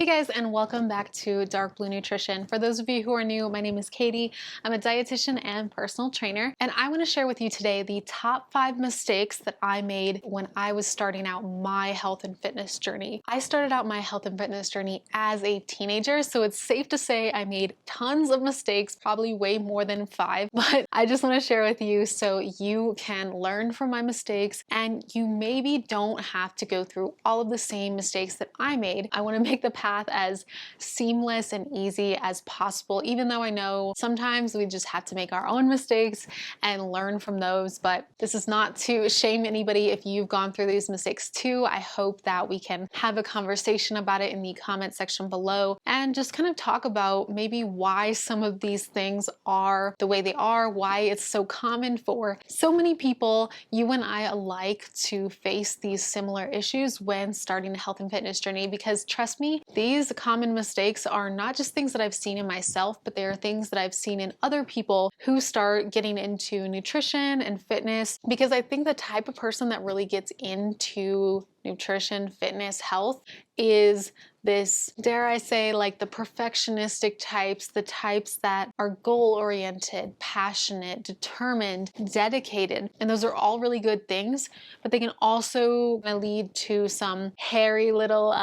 Hey guys, and welcome back to Dark Blue Nutrition. For those of you who are new, my name is Katie. I'm a dietitian and personal trainer, and I want to share with you today the top 5 mistakes that I made when I was starting out my health and fitness journey. I started out my health and fitness journey as a teenager, so it's safe to say I made tons of mistakes, probably way more than 5, but I just want to share with you so you can learn from my mistakes and you maybe don't have to go through all of the same mistakes that I made. I want to make the path as seamless and easy as possible, even though I know sometimes we just have to make our own mistakes and learn from those. But this is not to shame anybody if you've gone through these mistakes too. I hope that we can have a conversation about it in the comment section below and just kind of talk about maybe why some of these things are the way they are, why it's so common for so many people, you and I alike, to face these similar issues when starting a health and fitness journey. Because trust me, these common mistakes are not just things that I've seen in myself, but they are things that I've seen in other people who start getting into nutrition and fitness. Because I think the type of person that really gets into nutrition, fitness, health is this, dare I say, like the perfectionistic types, the types that are goal-oriented, passionate, determined, dedicated. And those are all really good things, but they can also lead to some hairy little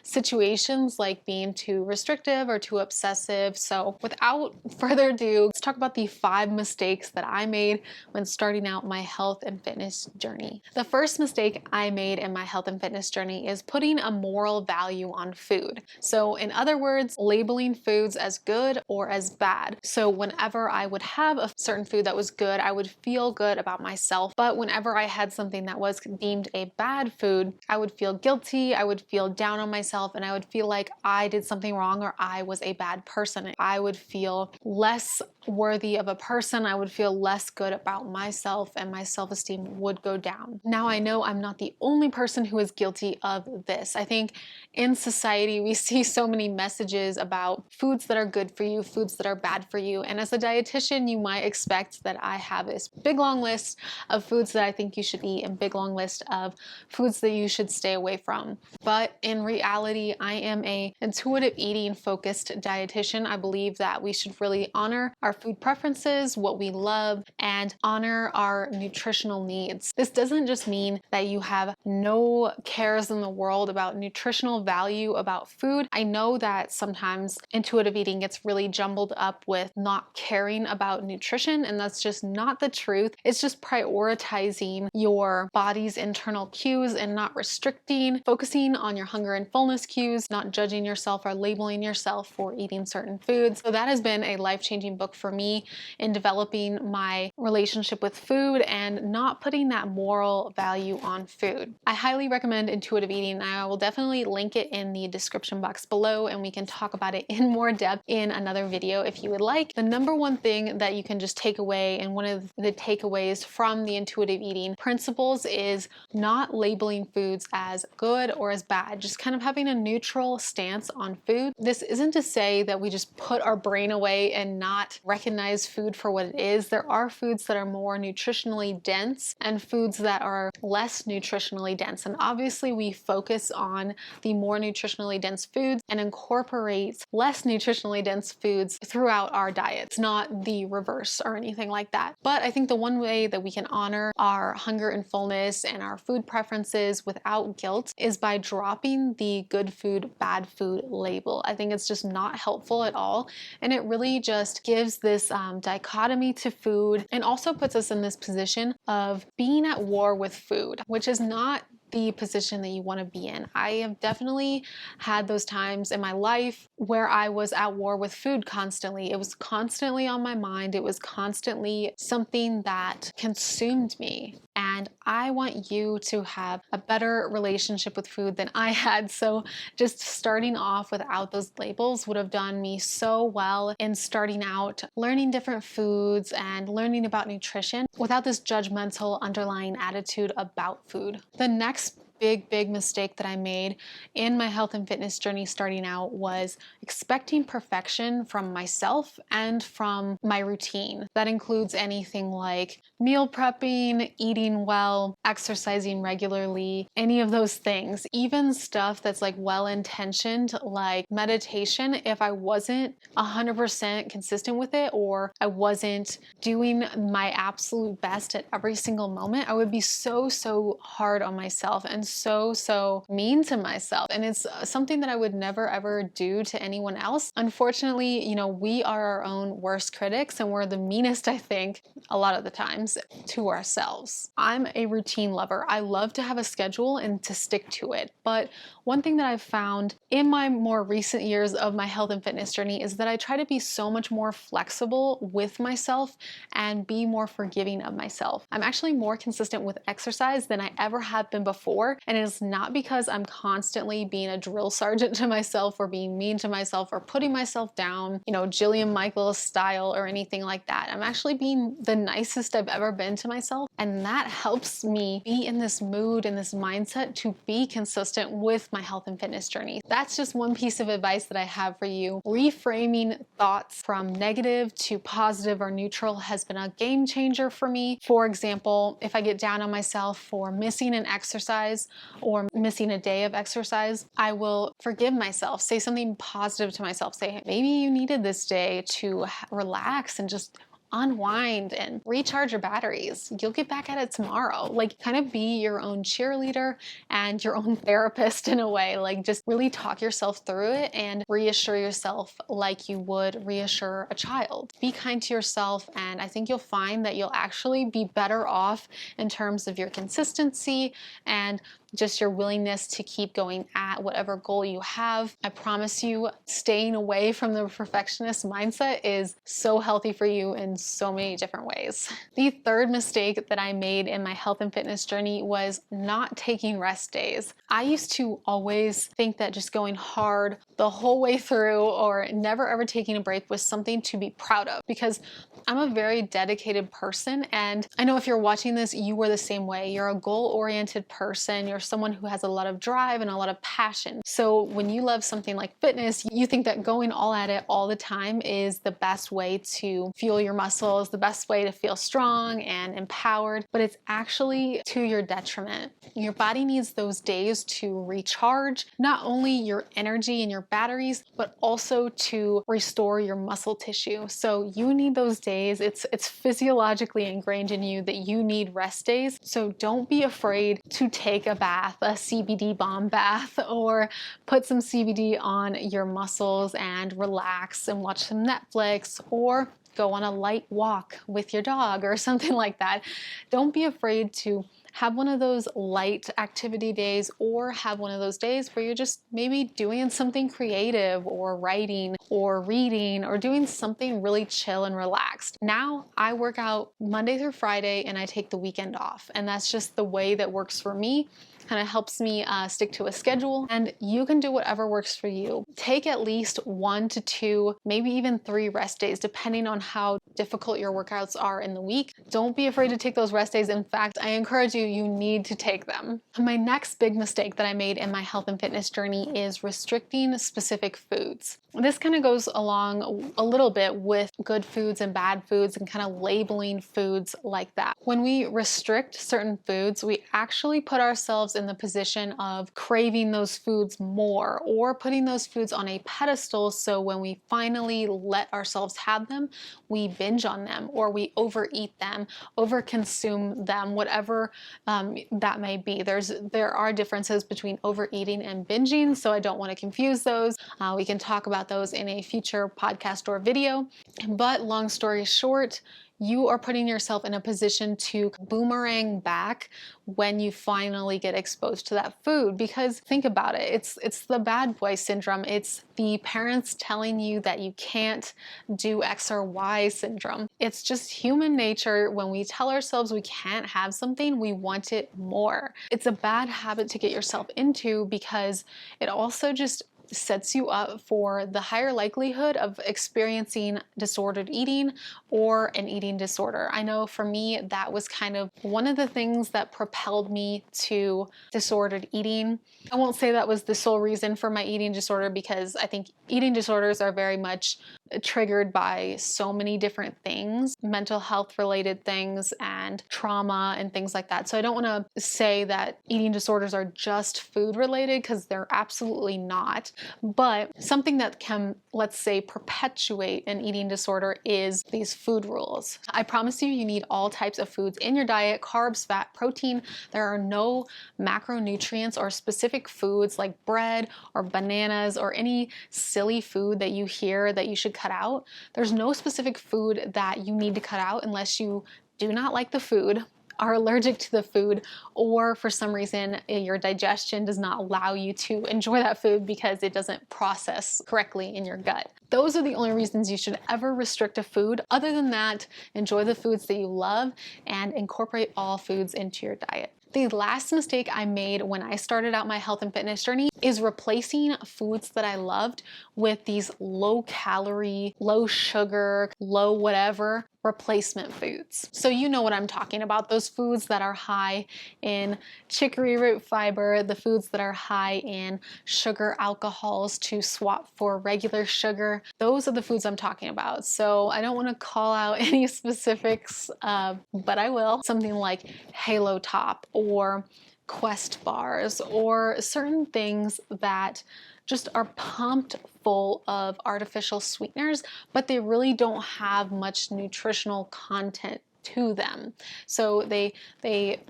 situations like being too restrictive or too obsessive. So without further ado, let's talk about the 5 mistakes that I made when starting out my health and fitness journey. The first mistake I made in my health and fitness journey is putting a moral value on food. So in other words, labeling foods as good or as bad. So whenever I would have a certain food that was good, I would feel good about myself. But whenever I had something that was deemed a bad food, I would feel guilty, I would feel down on myself, and I would feel like I did something wrong or I was a bad person. I would feel less worthy of a person, I would feel less good about myself, and my self-esteem would go down. Now I know I'm not the only person who is guilty of this. I think in society we see so many messages about foods that are good for you, foods that are bad for you, and as a dietitian you might expect that I have this big long list of foods that I think you should eat and big long list of foods that you should stay away from. But in reality, I am a intuitive eating focused dietitian. I believe that we should really honor our food preferences, what we love, and honor our nutritional needs. This doesn't just mean that you have no cares in the world about nutritional value about food. I know that sometimes intuitive eating gets really jumbled up with not caring about nutrition, and that's just not the truth. It's just prioritizing your body's internal cues and not restricting, focusing on your hunger and fullness cues, not judging yourself or labeling yourself for eating certain foods. So that has been a life-changing book for me in developing my relationship with food and not putting that moral value on food. I highly recommend intuitive eating. I will definitely link it in the description box below and we can talk about it in more depth in another video if you would like. The number one thing that you can just take away, and one of the takeaways from the intuitive eating principles, is not labeling foods as good or as bad, just kind of having a neutral stance on food. This isn't to say that we just put our brain away and not recognize food for what it is. There are foods that are more nutritionally dense and foods that are less nutritionally dense. And obviously we focus on the more nutritionally dense foods and incorporate less nutritionally dense foods throughout our diets, not the reverse or anything like that. But I think the one way that we can honor our hunger and fullness and our food preferences without guilt is by dropping the good food, bad food label. I think it's just not helpful at all. And it really just gives this dichotomy to food and also puts us in this position of being at war with food, which is not the position that you want to be in. I have definitely had those times in my life where I was at war with food constantly. It was constantly on my mind. It was constantly something that consumed me. And I want you to have a better relationship with food than I had. So just starting off without those labels would have done me so well in starting out learning different foods and learning about nutrition without this judgmental underlying attitude about food. The next big mistake that I made in my health and fitness journey starting out was expecting perfection from myself and from my routine. That includes anything like meal prepping, eating well, exercising regularly, any of those things. Even stuff that's like well-intentioned, like meditation, if I wasn't 100% consistent with it, or I wasn't doing my absolute best at every single moment, I would be so hard on myself and so mean to myself. And it's something that I would never ever do to anyone else. Unfortunately, we are our own worst critics, and we're the meanest, I think, a lot of the times to ourselves. I'm a routine lover. I love to have a schedule and to stick to it. But one thing that I've found in my more recent years of my health and fitness journey is that I try to be so much more flexible with myself and be more forgiving of myself. I'm actually more consistent with exercise than I ever have been before, and it is not because I'm constantly being a drill sergeant to myself or being mean to myself or putting myself down, Jillian Michaels style or anything like that. I'm actually being the nicest I've ever been to myself, and that helps me be in this mood and this mindset to be consistent with my health and fitness journey. That's just one piece of advice that I have for you. Reframing thoughts from negative to positive or neutral has been a game changer for me. For example, if I get down on myself for missing an exercise or missing a day of exercise, I will forgive myself, say something positive to myself, say, maybe you needed this day to relax and just unwind and recharge your batteries. You'll get back at it tomorrow. Like, kind of be your own cheerleader and your own therapist in a way. Like, just really talk yourself through it and reassure yourself like you would reassure a child. Be kind to yourself, and I think you'll find that you'll actually be better off in terms of your consistency and just your willingness to keep going at whatever goal you have. I promise you, staying away from the perfectionist mindset is so healthy for you in so many different ways. The third mistake that I made in my health and fitness journey was not taking rest days. I used to always think that just going hard the whole way through or never ever taking a break was something to be proud of, because I'm a very dedicated person, and I know if you're watching this, you were the same way. You're a goal-oriented person. You're someone who has a lot of drive and a lot of passion. So when you love something like fitness, you think that going all at it all the time is the best way to fuel your muscles, the best way to feel strong and empowered, but it's actually to your detriment. Your body needs those days to recharge, not only your energy and your batteries, but also to restore your muscle tissue. So you need those days. It's physiologically ingrained in you that you need rest days. So don't be afraid to take a bath, a CBD bomb bath, or put some CBD on your muscles and relax and watch some Netflix, or go on a light walk with your dog or something like that. Don't be afraid to have one of those light activity days, or have one of those days where you're just maybe doing something creative or writing or reading or doing something really chill and relaxed. Now I work out Monday through Friday and I take the weekend off, and that's just the way that works for me. Kind of helps me stick to a schedule, and you can do whatever works for you. Take at least 1 to 2, maybe even 3 rest days, depending on how difficult your workouts are in the week. Don't be afraid to take those rest days. In fact, I encourage you, you need to take them. My next big mistake that I made in my health and fitness journey is restricting specific foods. This kind of goes along a little bit with good foods and bad foods and kind of labeling foods like that. When we restrict certain foods, we actually put ourselves in the position of craving those foods more, or putting those foods on a pedestal, so when we finally let ourselves have them, we binge on them, or we overeat them, overconsume them, whatever that may be. There are differences between overeating and binging, so I don't want to confuse those. We can talk about those in a future podcast or video. But long story short, you are putting yourself in a position to boomerang back when you finally get exposed to that food. Because think about it, it's the bad boy syndrome. It's the parents telling you that you can't do X or Y syndrome. It's just human nature. When we tell ourselves we can't have something, we want it more. It's a bad habit to get yourself into, because it also just sets you up for the higher likelihood of experiencing disordered eating or an eating disorder. I know for me, that was kind of one of the things that propelled me to disordered eating. I won't say that was the sole reason for my eating disorder, because I think eating disorders are very much triggered by so many different things, mental health related things and trauma and things like that. So I don't want to say that eating disorders are just food related, because they're absolutely not. But something that can, let's say, perpetuate an eating disorder is these food rules. I promise you, you need all types of foods in your diet: carbs, fat, protein. There are no macronutrients or specific foods like bread or bananas or any silly food that you hear that you should cut out. There's no specific food that you need to cut out unless you do not like the food, are allergic to the food, or for some reason your digestion does not allow you to enjoy that food because it doesn't process correctly in your gut. Those are the only reasons you should ever restrict a food. Other than that, enjoy the foods that you love and incorporate all foods into your diet. The last mistake I made when I started out my health and fitness journey is replacing foods that I loved with these low calorie, low sugar, low whatever replacement foods. So you know what I'm talking about, those foods that are high in chicory root fiber, the foods that are high in sugar alcohols to swap for regular sugar. Those are the foods I'm talking about. So I don't want to call out any specifics, but I will. Something like Halo Top or Quest bars or certain things that just are pumped full of artificial sweeteners, but they really don't have much nutritional content to them. So they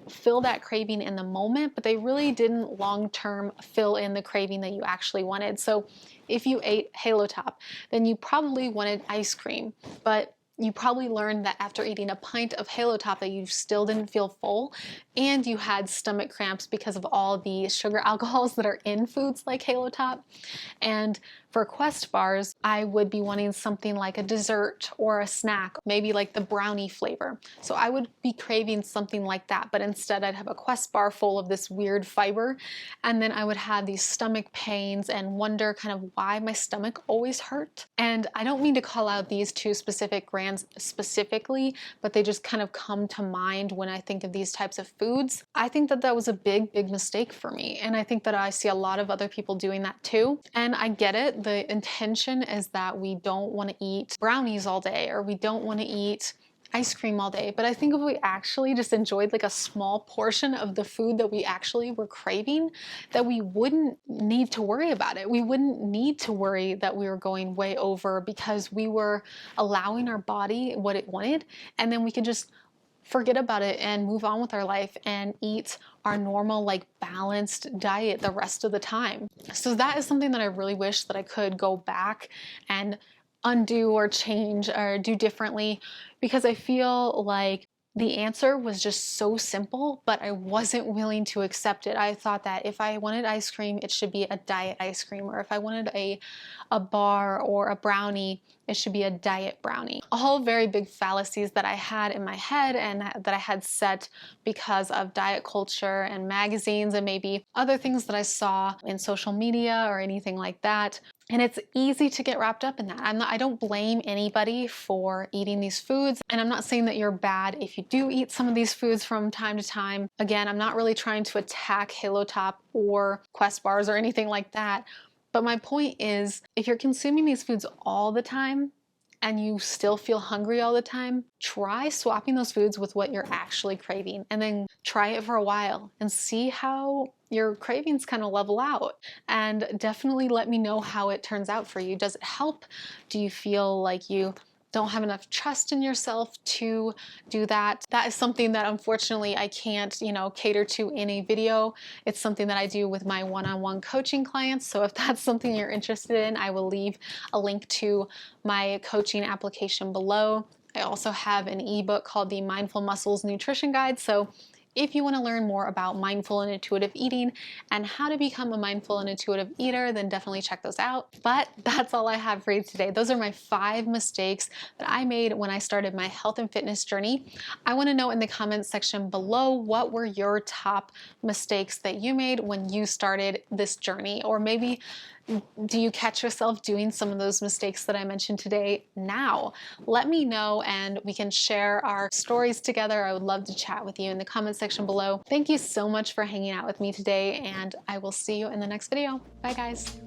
fill that craving in the moment, but they really didn't long-term fill in the craving that you actually wanted. So if you ate Halo Top, then you probably wanted ice cream, but you probably learned that after eating a pint of Halo Top that you still didn't feel full, and you had stomach cramps because of all the sugar alcohols that are in foods like Halo Top. And for Quest bars, I would be wanting something like a dessert or a snack, maybe like the brownie flavor. So I would be craving something like that, but instead I'd have a Quest bar full of this weird fiber, and then I would have these stomach pains and wonder kind of why my stomach always hurt. And I don't mean to call out these two specific brands specifically, but they just kind of come to mind when I think of these types of foods. I think that that was a big mistake for me, and I think that I see a lot of other people doing that too. And I get it. The intention is that we don't want to eat brownies all day, or we don't want to eat ice cream all day. But I think if we actually just enjoyed like a small portion of the food that we actually were craving, that we wouldn't need to worry about it. We wouldn't need to worry that we were going way over because we were allowing our body what it wanted, and then we could just forget about it and move on with our life and eat our normal, like, balanced diet the rest of the time. So that is something that I really wish that I could go back and undo or change or do differently, because I feel like the answer was just so simple, but I wasn't willing to accept it. I thought that if I wanted ice cream, it should be a diet ice cream, or if I wanted a bar or a brownie, it should be a diet brownie. All very big fallacies that I had in my head and that I had set because of diet culture and magazines and maybe other things that I saw in social media or anything like that. And it's easy to get wrapped up in that. I don't blame anybody for eating these foods. And I'm not saying that you're bad if you do eat some of these foods from time to time. Again, I'm not really trying to attack Halo Top or Quest bars or anything like that. But my point is, if you're consuming these foods all the time and you still feel hungry all the time, try swapping those foods with what you're actually craving, and then try it for a while and see how your cravings kind of level out. And definitely let me know how it turns out for you. Does it help? Do you feel like you don't have enough trust in yourself to do that? That is something that unfortunately I can't, cater to in a video. It's something that I do with my one-on-one coaching clients. So if that's something you're interested in, I will leave a link to my coaching application below. I also have an ebook called the Mindful Muscles Nutrition Guide. So if you want to learn more about mindful and intuitive eating and how to become a mindful and intuitive eater, then definitely check those out. But that's all I have for you today. Those are my 5 mistakes that I made when I started my health and fitness journey. I want to know in the comments section below, what were your top mistakes that you made when you started this journey? Or maybe Do you catch yourself doing some of those mistakes that I mentioned today now? Let me know and we can share our stories together. I would love to chat with you in the comment section below. Thank you so much for hanging out with me today, and I will see you in the next video. Bye guys.